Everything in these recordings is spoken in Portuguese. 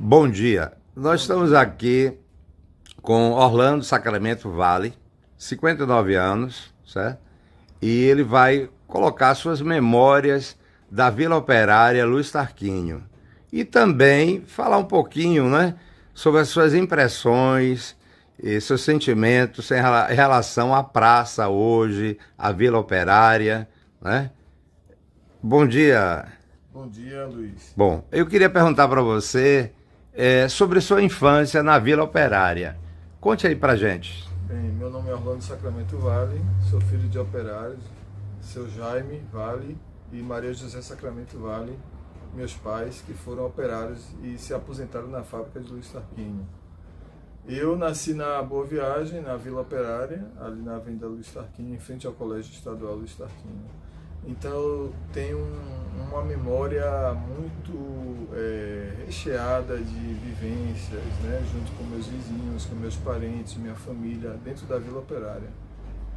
Bom dia. Nós estamos aqui com Orlando Sacramento Vale, 59 anos, certo? E ele vai colocar suas memórias da Vila Operária Luiz Tarquínio. E também falar um pouquinho, né, sobre as suas impressões e seus sentimentos em relação à praça hoje, à Vila Operária, né? Bom dia. Bom dia, Luiz. Bom, eu queria perguntar para você sobre sua infância na Vila Operária. Conte aí pra gente. Bem, meu nome é Orlando Sacramento Vale, sou filho de operários, seu Jaime Vale e Maria José Sacramento Vale, meus pais que foram operários e se aposentaram na fábrica de Luiz Tarquínio. Eu nasci na Boa Viagem, na Vila Operária, ali na Avenida Luiz Tarquínio, em frente ao Colégio Estadual Luiz Tarquínio. Então eu tenho uma memória muito recheada de vivências, né, junto com meus vizinhos, com meus parentes, minha família, dentro da Vila Operária.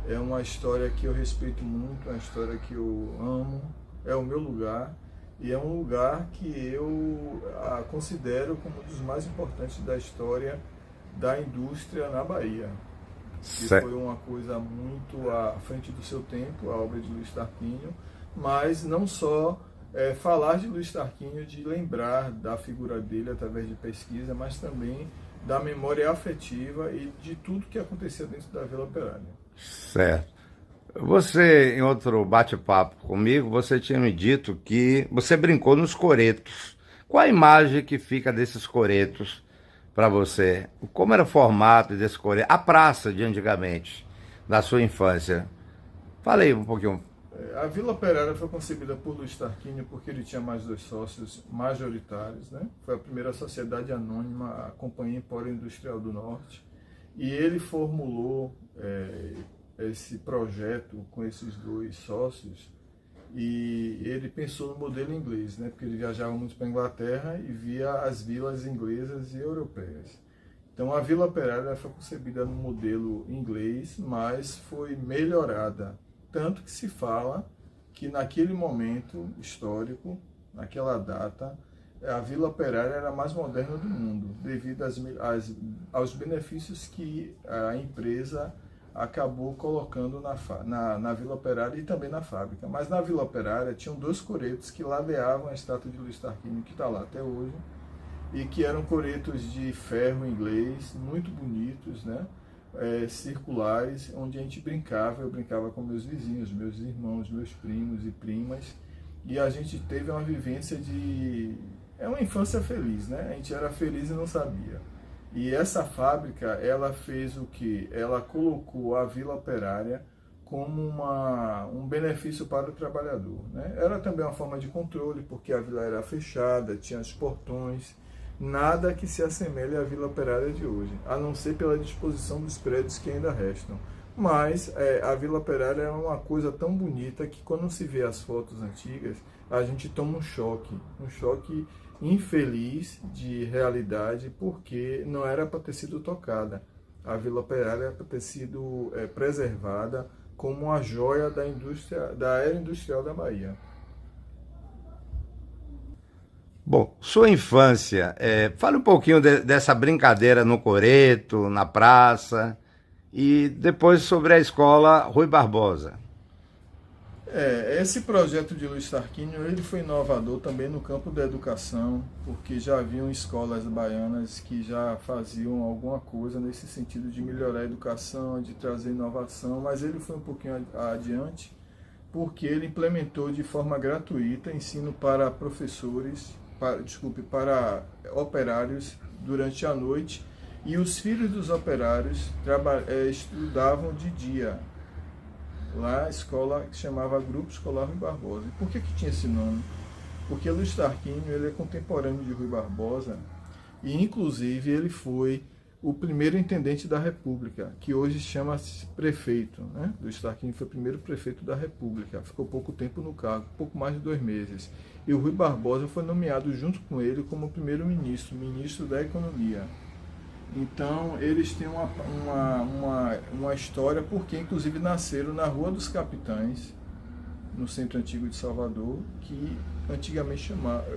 É uma história que eu respeito muito, uma história que eu amo, é o meu lugar e é um lugar que eu considero como um dos mais importantes da história da indústria na Bahia. Que foi uma coisa muito à frente do seu tempo, a obra de Luiz Tarquínio, mas não só falar de Luiz Tarquínio, de lembrar da figura dele através de pesquisa, mas também da memória afetiva e de tudo que acontecia dentro da Vila Operária. Certo. Você, em outro bate-papo comigo, você tinha me dito que você brincou nos coretos. Qual a imagem que fica desses coretos para você? Como era o formato desse coreto? A praça de antigamente, da sua infância. Falei um pouquinho. A Vila Operária foi concebida por Luiz Tarquínio porque ele tinha mais dois sócios majoritários, né? Foi a primeira sociedade anônima, a Companhia Empório Industrial do Norte, e ele formulou esse projeto com esses dois sócios e ele pensou no modelo inglês, né? Porque ele viajava muito para a Inglaterra e via as vilas inglesas e europeias. Então a Vila Operária foi concebida no modelo inglês, mas foi melhorada. Tanto que se fala que naquele momento histórico, naquela data, a Vila Operária era a mais moderna do mundo, devido aos benefícios que a empresa acabou colocando na Vila Operária e também na fábrica. Mas na Vila Operária tinham dois coretos que ladeavam a estátua de Luiz Tarquínio, que está lá até hoje, e que eram coretos de ferro inglês, muito bonitos, né? Circulares, onde a gente brincava, eu brincava com meus vizinhos, meus irmãos, meus primos e primas, e a gente teve uma vivência é uma infância feliz, né? A gente era feliz e não sabia. E essa fábrica, ela fez o que? Ela colocou a Vila Operária como um benefício para o trabalhador, né? Era também uma forma de controle, porque a vila era fechada, tinha os portões, nada que se assemelhe à Vila Operária de hoje, a não ser pela disposição dos prédios que ainda restam. Mas a Vila Operária é uma coisa tão bonita que quando se vê as fotos antigas, a gente toma um choque infeliz de realidade, porque não era para ter sido tocada. A Vila Operária era para ter sido preservada como uma joia da indústria, da era industrial da Bahia. Bom, sua infância, fale um pouquinho dessa brincadeira no coreto, na praça, e depois sobre a escola Rui Barbosa. Esse projeto de Luiz Tarquínio ele foi inovador também no campo da educação, porque já haviam escolas baianas que já faziam alguma coisa nesse sentido de melhorar a educação, de trazer inovação, mas ele foi um pouquinho adiante, porque ele implementou de forma gratuita ensino para professores, para operários durante a noite, e os filhos dos operários estudavam de dia. Lá a escola que chamava Grupo Escolar Rui Barbosa. E por que tinha esse nome? Porque Luiz Tarquínio ele é contemporâneo de Rui Barbosa e inclusive ele foi o primeiro intendente da República, que hoje chama-se prefeito, né? Luiz Tarquínio foi o primeiro prefeito da República, ficou pouco tempo no cargo, pouco mais de 2 meses. E o Rui Barbosa foi nomeado junto com ele como primeiro-ministro, ministro da Economia. Então, eles têm uma história, porque inclusive nasceram na Rua dos Capitães, no centro antigo de Salvador, que antigamente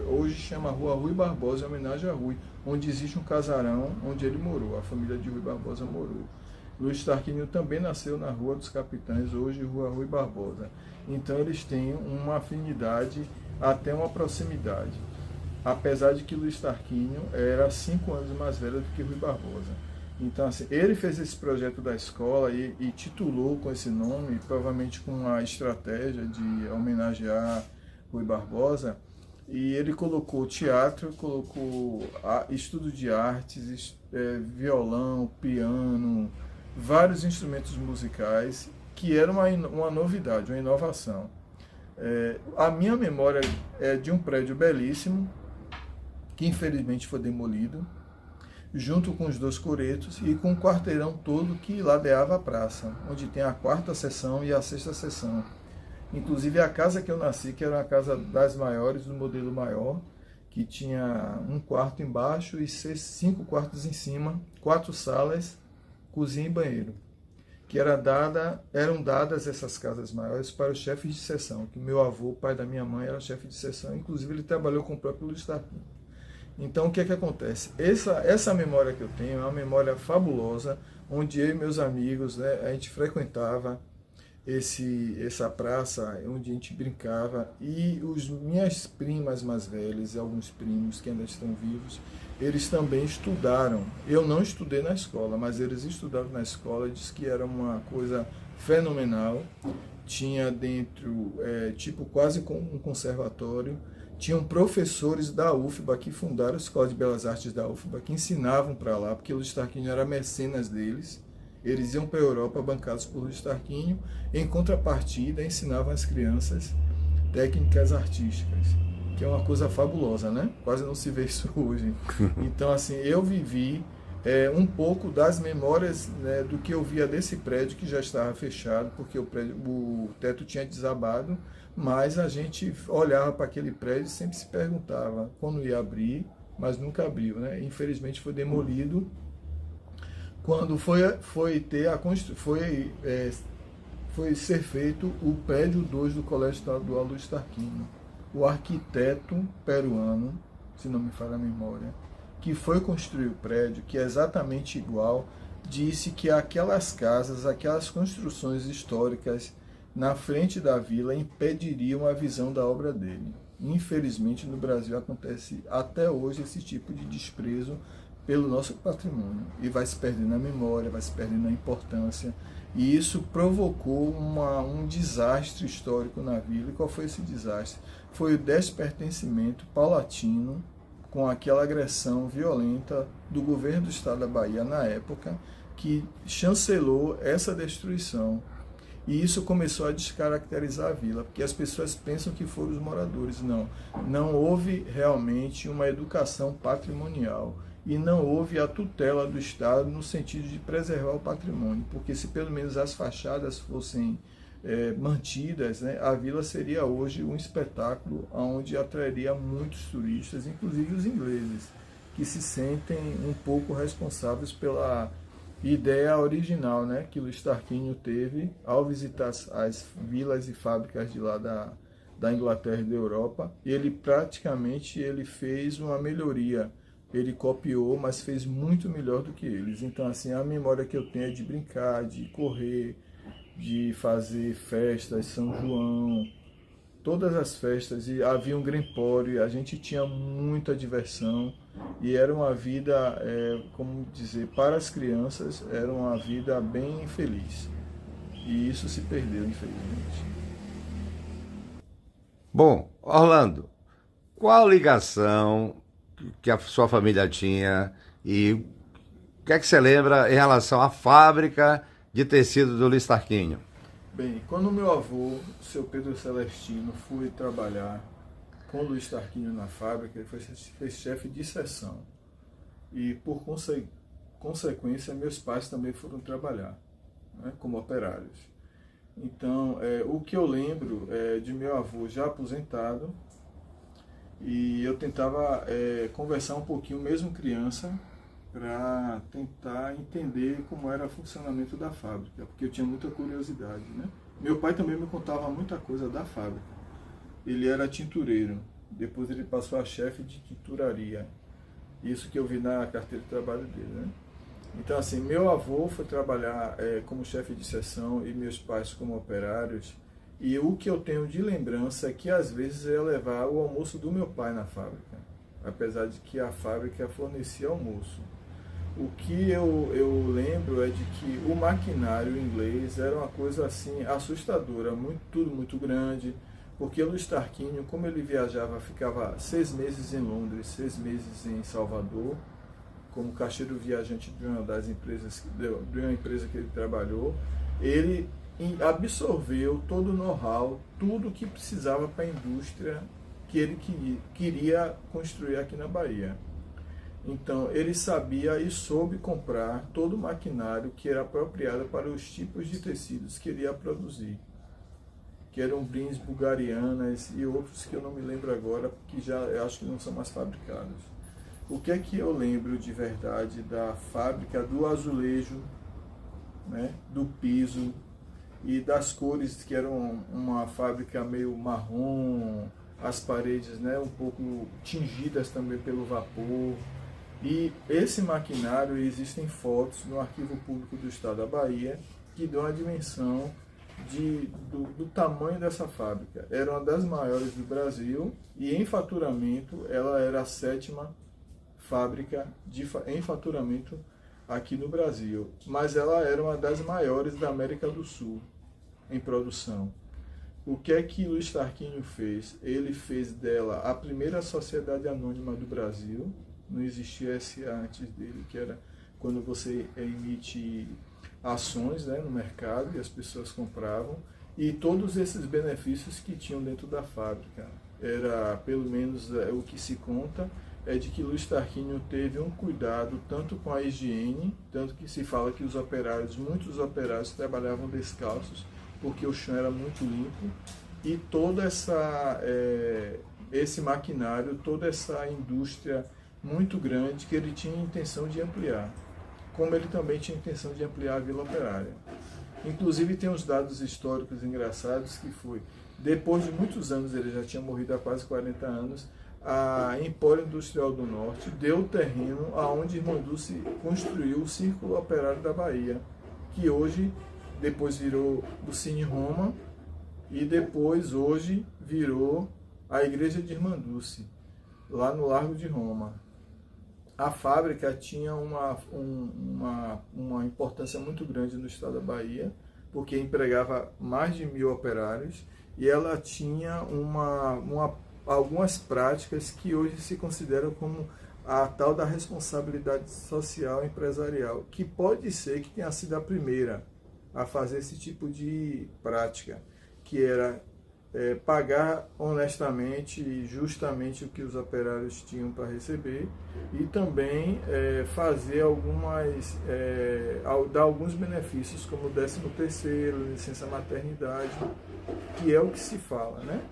hoje chama Rua Rui Barbosa, em homenagem a Rui, onde existe um casarão onde ele morou, a família de Rui Barbosa morou. Luiz Tarquínio também nasceu na Rua dos Capitães, hoje Rua Rui Barbosa. Então eles têm uma afinidade, até uma proximidade. Apesar de que Luiz Tarquínio era 5 anos mais velho do que Rui Barbosa. Então, assim, ele fez esse projeto da escola e titulou com esse nome, provavelmente com a estratégia de homenagear Rui Barbosa. E ele colocou teatro, colocou estudo de artes, violão, piano, vários instrumentos musicais, que era uma novidade, uma inovação. A minha memória é de um prédio belíssimo, que infelizmente foi demolido, junto com os 2 coretos e com o quarteirão todo que ladeava a praça, onde tem a 4ª seção e a 6ª seção. Inclusive a casa que eu nasci, que era uma casa das maiores, do modelo maior, que tinha 1 quarto embaixo e 5 quartos em cima, 4 salas, cozinha e banheiro. Que eram dadas essas casas maiores para os chefes de seção, que meu avô, pai da minha mãe, era chefe de seção, inclusive ele trabalhou com o próprio Luiz Tarquínio. Então, o que é que acontece? Essa memória que eu tenho é uma memória fabulosa, onde eu e meus amigos, né, a gente frequentava essa praça, onde a gente brincava, e minhas primas mais velhas e alguns primos que ainda estão vivos, eles também estudaram. Eu não estudei na escola, mas eles estudaram na escola, diz que era uma coisa fenomenal. Tinha dentro, tipo quase como um conservatório. Tinham professores da UFBA que fundaram a Escola de Belas Artes da UFBA, que ensinavam para lá, porque o Luiz Tarquínio era mecenas deles. Eles iam para a Europa bancados por Luiz Tarquínio, em contrapartida ensinavam as crianças técnicas artísticas, que é uma coisa fabulosa, né? Quase não se vê isso hoje. Então, assim, eu vivi um pouco das memórias, né, do que eu via desse prédio que já estava fechado, porque o teto tinha desabado, mas a gente olhava para aquele prédio e sempre se perguntava quando ia abrir, mas nunca abriu, né? Infelizmente foi demolido quando foi ser feito o prédio 2 do Colégio Estadual Luiz Tarquínio. O arquiteto peruano, se não me falha a memória, que foi construir o prédio, que é exatamente igual, disse que aquelas casas, aquelas construções históricas na frente da vila impediriam a visão da obra dele. Infelizmente, no Brasil acontece até hoje esse tipo de desprezo pelo nosso patrimônio, e vai se perdendo a memória, vai se perdendo a importância, e isso provocou um desastre histórico na vila. E qual foi esse desastre? Foi o despertencimento paulatino, com aquela agressão violenta do governo do estado da Bahia na época, que chancelou essa destruição. E isso começou a descaracterizar a vila, porque as pessoas pensam que foram os moradores. Não houve realmente uma educação patrimonial e não houve a tutela do Estado no sentido de preservar o patrimônio, porque se pelo menos as fachadas fossem mantidas, né, a vila seria hoje um espetáculo onde atrairia muitos turistas, inclusive os ingleses, que se sentem um pouco responsáveis pela ideia original, né, que Luiz Tarquínio teve ao visitar as vilas e fábricas de lá da Inglaterra e da Europa. Ele praticamente fez uma melhoria, ele copiou, mas fez muito melhor do que eles. Então, assim, a memória que eu tenho é de brincar, de correr, de fazer festas, São João, todas as festas, e havia um grempório, a gente tinha muita diversão, e era uma vida, como dizer, para as crianças, era uma vida bem feliz. E isso se perdeu, infelizmente. Bom, Orlando, qual ligação que a sua família tinha e o que é que você lembra em relação à fábrica de tecido do Luiz Tarquínio? Bem, quando meu avô, o seu Pedro Celestino, foi trabalhar com o Luiz Tarquínio na fábrica, ele fez chefe de seção. E por consequência, meus pais também foram trabalhar, né, como operários. Então, o que eu lembro é de meu avô já aposentado, e eu tentava conversar um pouquinho, mesmo criança, para tentar entender como era o funcionamento da fábrica, porque eu tinha muita curiosidade, né? Meu pai também me contava muita coisa da fábrica. Ele era tintureiro, depois ele passou a chefe de tinturaria. Isso que eu vi na carteira de trabalho dele, né? Então, assim, meu avô foi trabalhar como chefe de seção e meus pais como operários. E o que eu tenho de lembrança é que às vezes eu ia levar o almoço do meu pai na fábrica, apesar de que a fábrica fornecia almoço. O que eu lembro é de que o maquinário inglês era uma coisa assim assustadora, tudo muito grande, porque o Luiz Tarquínio, como ele viajava, ficava 6 meses em Londres, 6 meses em Salvador, como caixeiro viajante de uma das empresas, de uma empresa que ele trabalhou, ele absorveu todo o know-how, tudo o que precisava para a indústria que ele queria construir aqui na Bahia. Então, ele sabia e soube comprar todo o maquinário que era apropriado para os tipos de tecidos que ele ia produzir, que eram brins bulgarianas e outros que eu não me lembro agora, que já eu acho que não são mais fabricados. O que é que eu lembro de verdade da fábrica do azulejo, né, do piso e das cores, que eram uma fábrica meio marrom, as paredes, né, um pouco tingidas também pelo vapor. E esse maquinário, existem fotos no Arquivo Público do Estado da Bahia que dão a dimensão do tamanho dessa fábrica. Era uma das maiores do Brasil e em faturamento ela era a 7ª fábrica em faturamento aqui no Brasil, mas ela era uma das maiores da América do Sul em produção. O que é que Luiz Tarquínio fez? Ele fez dela a primeira sociedade anônima do Brasil. Não existia SA antes dele, que era quando você emite ações, né, no mercado e as pessoas compravam, e todos esses benefícios que tinham dentro da fábrica. Era, pelo menos o que se conta, é de que Luiz Tarquínio teve um cuidado tanto com a higiene, tanto que se fala que muitos operários trabalhavam descalços, porque o chão era muito limpo, e toda esse maquinário, toda essa indústria muito grande que ele tinha intenção de ampliar, como ele também tinha intenção de ampliar a Vila Operária. Inclusive tem uns dados históricos engraçados que foi, depois de muitos anos, ele já tinha morrido há quase 40 anos, a Empório Industrial do Norte deu o terreno aonde Irmão Dulce construiu o Círculo Operário da Bahia, que hoje, depois virou o Cine Roma, e depois, hoje, virou a Igreja de Irmã Dulce, lá no Largo de Roma. A fábrica tinha uma importância muito grande no estado da Bahia, porque empregava mais de 1.000 operários, e ela tinha algumas práticas que hoje se consideram como a tal da responsabilidade social empresarial, que pode ser que tenha sido a primeira a fazer esse tipo de prática, que era pagar honestamente e justamente o que os operários tinham para receber, e também fazer dar alguns benefícios, como o 13º, licença maternidade, que é o que se fala, né?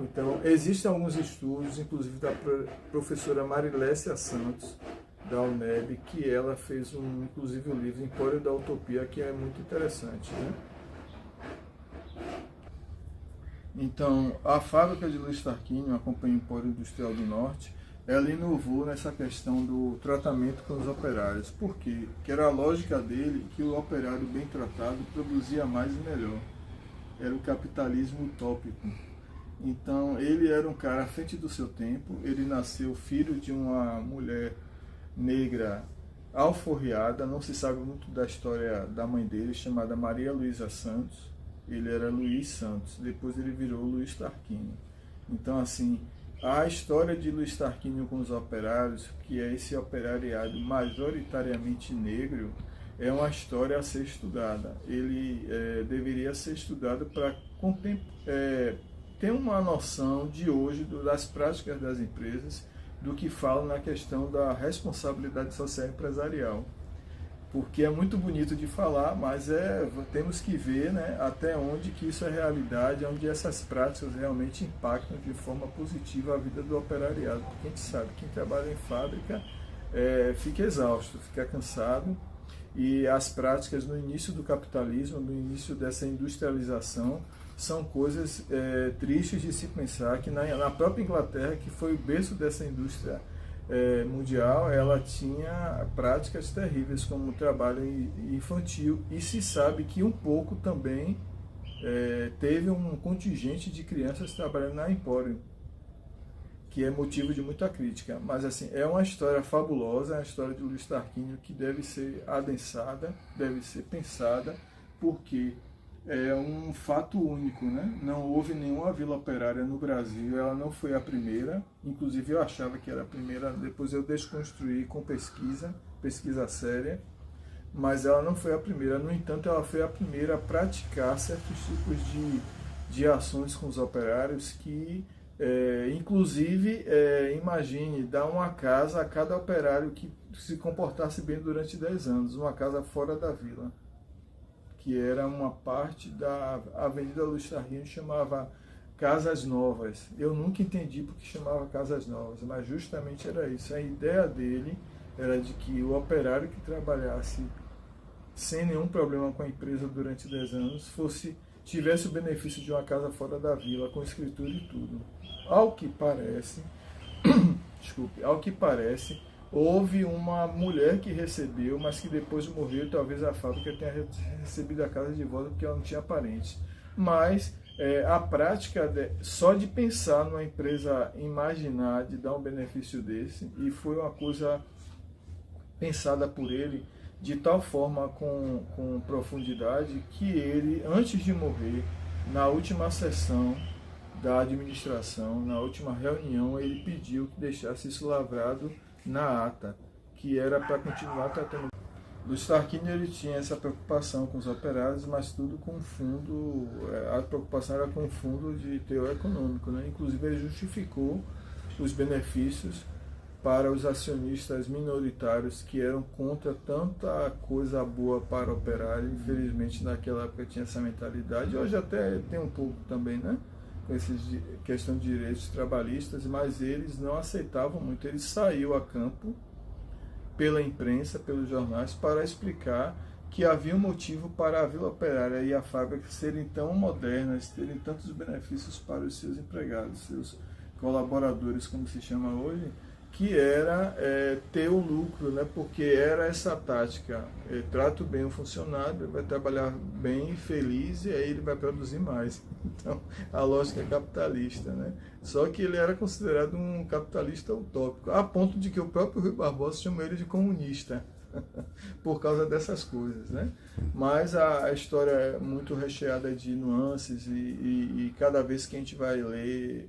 Então, existem alguns estudos, inclusive da professora Marilécia Santos, da UNEB, que ela fez inclusive o livro Empório da Utopia, que é muito interessante, né? Então, a fábrica de Luiz Tarquínio, a Companhia Empório Industrial do Norte, ela inovou nessa questão do tratamento com os operários. Por quê? Porque era a lógica dele que o operário bem tratado produzia mais e melhor. Era o capitalismo utópico. Então, ele era um cara à frente do seu tempo. Ele nasceu filho de uma mulher negra alforriada, não se sabe muito da história da mãe dele, chamada Maria Luísa Santos. Ele era Luiz Santos, depois ele virou Luiz Tarquínio. Então, assim, a história de Luiz Tarquínio com os operários, que é esse operariado majoritariamente negro, é uma história a ser estudada. Ele deveria ser estudado para ter uma noção de hoje das práticas das empresas, do que falam na questão da responsabilidade social empresarial. Porque é muito bonito de falar, mas temos que ver, né, até onde que isso é realidade, onde essas práticas realmente impactam de forma positiva a vida do operariado. Porque a gente sabe que quem trabalha em fábrica fica exausto, fica cansado, E as práticas no início do capitalismo, no início dessa industrialização, são coisas tristes de se pensar que na própria Inglaterra, que foi o berço dessa indústria mundial, ela tinha práticas terríveis como o trabalho infantil, e se sabe que um pouco também teve um contingente de crianças trabalhando na Empório, que é motivo de muita crítica. Mas assim, é uma história fabulosa, é a história de Luiz Tarquínio que deve ser adensada, deve ser pensada, porque é um fato único, né? Não houve nenhuma vila operária no Brasil, ela não foi a primeira, inclusive eu achava que era a primeira, depois eu desconstruí com pesquisa séria, mas ela não foi a primeira. No entanto, ela foi a primeira a praticar certos tipos de ações com os operários que, inclusive, imagine, dar uma casa a cada operário que se comportasse bem durante 10 anos, uma casa fora da vila, que era uma parte da Avenida Luiz Tarquínio, chamava Casas Novas. Eu nunca entendi porque chamava Casas Novas, mas justamente era isso. A ideia dele era de que o operário que trabalhasse sem nenhum problema com a empresa durante 10 anos tivesse o benefício de uma casa fora da vila, com escritura e tudo. Ao que parece, houve uma mulher que recebeu, mas que depois morreu, talvez a fábrica tenha recebido a casa de volta porque ela não tinha parentes. Mas a prática só de pensar numa empresa, imaginar de dar um benefício desse, e foi uma coisa pensada por ele de tal forma, com profundidade, que ele, antes de morrer, na última sessão da administração, na última reunião, ele pediu que deixasse isso lavrado na ata, que era para continuar tratando. Luiz Tarquínio, ele tinha essa preocupação com os operários, mas tudo com fundo, a preocupação era com fundo de teor econômico, né? Inclusive ele justificou os benefícios para os acionistas minoritários que eram contra tanta coisa boa para o operário. Infelizmente naquela época tinha essa mentalidade, hoje até tem um pouco também, né? Com essa questão de direitos trabalhistas, mas eles não aceitavam muito. Ele saiu a campo pela imprensa, pelos jornais, para explicar que havia um motivo para a Vila Operária e a fábrica serem tão modernas, terem tantos benefícios para os seus empregados, seus colaboradores, como se chama hoje, que era ter o lucro, né? Porque era essa tática, trato bem o funcionário, ele vai trabalhar bem, feliz, e aí ele vai produzir mais. Então, a lógica é capitalista, né? Só que ele era considerado um capitalista utópico, a ponto de que o próprio Rui Barbosa chamou ele de comunista, por causa dessas coisas, né? Mas a história é muito recheada de nuances, e cada vez que a gente vai ler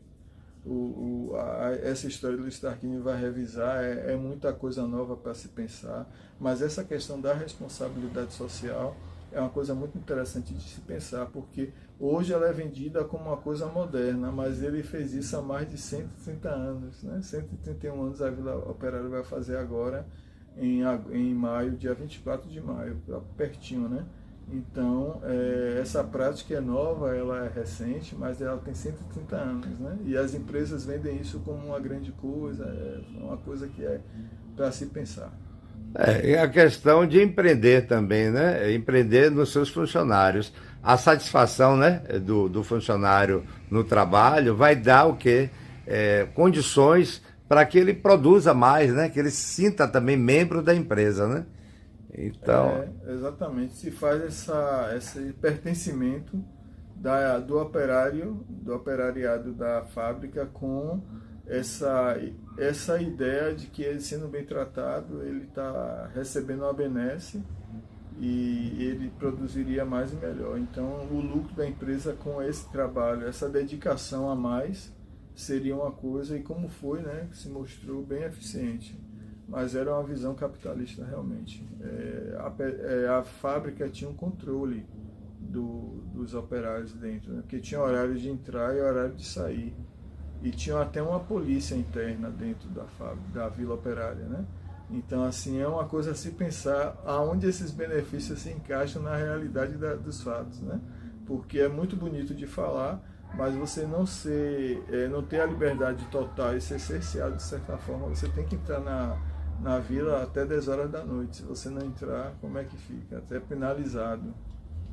essa história do Luiz Tarquínio, vai revisar, é muita coisa nova para se pensar, mas essa questão da responsabilidade social é uma coisa muito interessante de se pensar, porque hoje ela é vendida como uma coisa moderna, mas ele fez isso há mais de 130 anos, né? 131 anos a Vila Operária vai fazer agora, em maio, dia 24 de maio, pertinho, né? Então, essa prática é nova, ela é recente, mas ela tem 130 anos, né? E as empresas vendem isso como uma grande coisa, uma coisa que é para se pensar. E a questão de empreender também, né? Empreender nos seus funcionários. A satisfação, né, do funcionário no trabalho vai dar o quê? Condições para que ele produza mais, né? Que ele se sinta também membro da empresa, né? Então... exatamente, se faz esse pertencimento do operariado da fábrica com essa ideia de que ele, sendo bem tratado, ele está recebendo uma benesse e ele produziria mais e melhor. Então, o lucro da empresa com esse trabalho, essa dedicação a mais, seria uma coisa, e como foi, né, se mostrou bem eficiente. Mas era uma visão capitalista realmente. A fábrica tinha um controle dos operários dentro, né? Porque tinha horário de entrar e horário de sair. E tinha até uma polícia interna dentro da Vila Operária, né? Então, assim, é uma coisa a se pensar aonde esses benefícios se encaixam na realidade dos fatos, né? Porque é muito bonito de falar, mas você não ter a liberdade total e ser cerceado de certa forma, você tem que entrar na vila até 10 horas da noite. Se você não entrar, como é que fica? Até penalizado.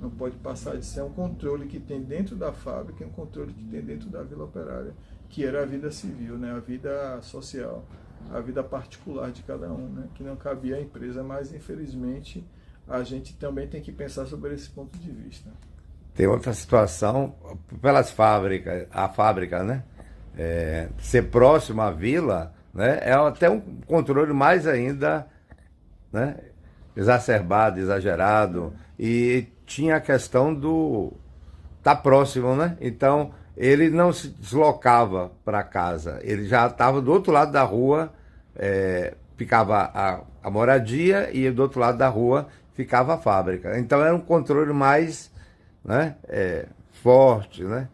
Não pode passar disso. É um controle que tem dentro da fábrica e um controle que tem dentro da Vila Operária, que era a vida civil, né? A vida social, a vida particular de cada um, né? Que não cabia à empresa, mas infelizmente a gente também tem que pensar sobre esse ponto de vista. Tem outra situação, pelas fábricas, a fábrica, né? Ser próximo à vila, né? É até um controle mais ainda, né? Exacerbado, exagerado. E tinha a questão do tá próximo, né? Então ele não se deslocava para casa, ele já estava do outro lado da rua, ficava a moradia e do outro lado da rua ficava a fábrica. Então era um controle mais, né, forte, né?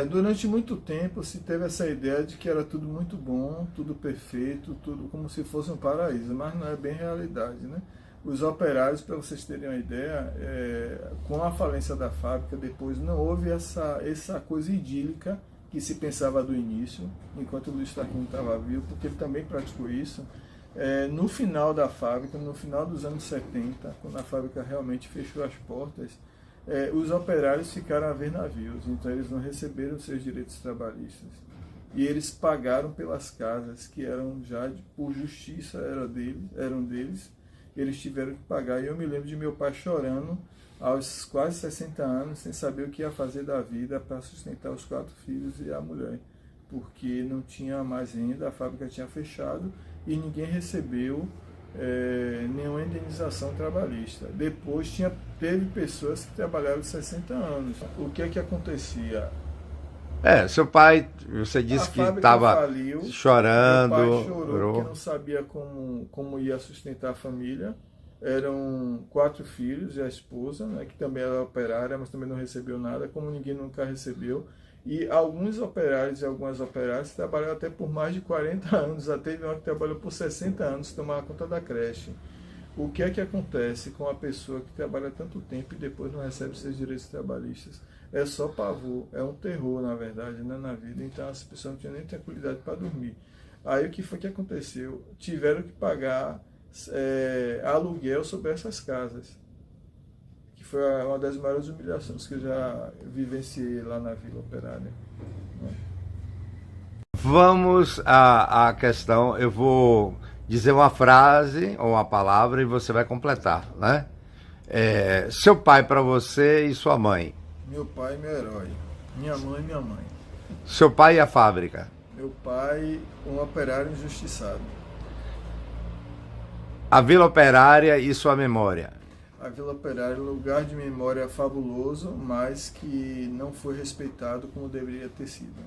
Durante muito tempo se teve essa ideia de que era tudo muito bom, tudo perfeito, tudo como se fosse um paraíso, mas não é bem realidade, né? Os operários, para vocês terem uma ideia, com a falência da fábrica, depois não houve essa coisa idílica que se pensava do início, enquanto o Luiz Tarquínio estava vivo, porque ele também praticou isso. No final da fábrica, no final dos anos 70, quando a fábrica realmente fechou as portas, os operários ficaram a ver navios, então eles não receberam seus direitos trabalhistas. E eles pagaram pelas casas que eram já, por justiça, eram deles, eles tiveram que pagar. E eu me lembro de meu pai chorando aos quase 60 anos, sem saber o que ia fazer da vida para sustentar os 4 filhos e a mulher, porque não tinha mais renda, a fábrica tinha fechado e ninguém recebeu nenhuma indenização trabalhista. Depois teve pessoas que trabalharam 60 anos. O que é que acontecia? Seu pai, você disse que estava chorando. Meu pai chorou porque não sabia como ia sustentar a família. Eram 4 filhos e a esposa, né, que também era operária, mas também não recebeu nada, como ninguém nunca recebeu. E alguns operários e algumas operárias trabalharam até por mais de 40 anos. Já teve uma que trabalhou por 60 anos, tomava conta da creche. O que é que acontece com a pessoa que trabalha tanto tempo e depois não recebe seus direitos trabalhistas? É só pavor, é um terror, na verdade, né, na vida. Então as pessoas não tinham nem tranquilidade para dormir. Aí o que foi que aconteceu? Tiveram que pagar aluguel sobre essas casas, que foi uma das maiores humilhações que eu já vivenciei lá na Vila Operária. Vamos à questão, eu vou dizer uma frase ou uma palavra e você vai completar, né? Seu pai para você e sua mãe. Meu pai, meu herói. Minha mãe. Seu pai e a fábrica. Meu pai, um operário injustiçado. A Vila Operária e sua memória. A Vila Operária é um lugar de memória fabuloso, mas que não foi respeitado como deveria ter sido.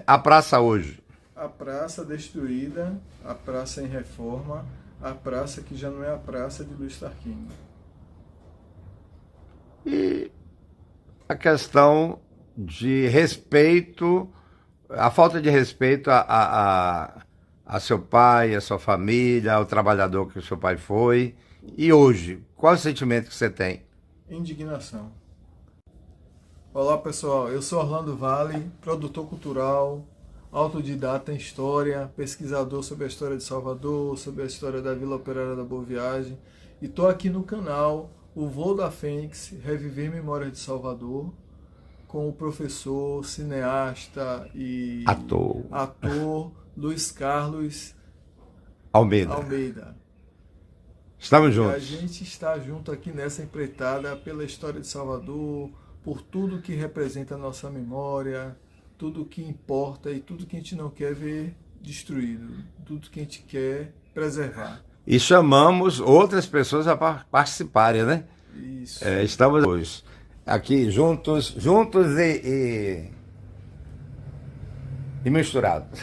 A praça hoje. A praça destruída, a praça em reforma, a praça que já não é a praça de Luiz Tarquínio. E a questão de respeito, a falta de respeito a seu pai, a sua família, ao trabalhador que o seu pai foi. E hoje, qual é o sentimento que você tem? Indignação. Olá pessoal, eu sou Orlando Vale, produtor cultural, autodidata em história, pesquisador sobre a história de Salvador, sobre a história da Vila Operária da Boa Viagem, e estou aqui no canal O Voo da Fênix, Reviver Memórias de Salvador, com o professor, cineasta e ator Luiz Carlos Almeida. Estamos juntos. A gente está junto aqui nessa empreitada pela história de Salvador, por tudo que representa a nossa memória, tudo que importa e tudo que a gente não quer ver destruído, tudo que a gente quer preservar. E chamamos outras pessoas a participarem, né? Isso. Estamos aqui juntos e misturados.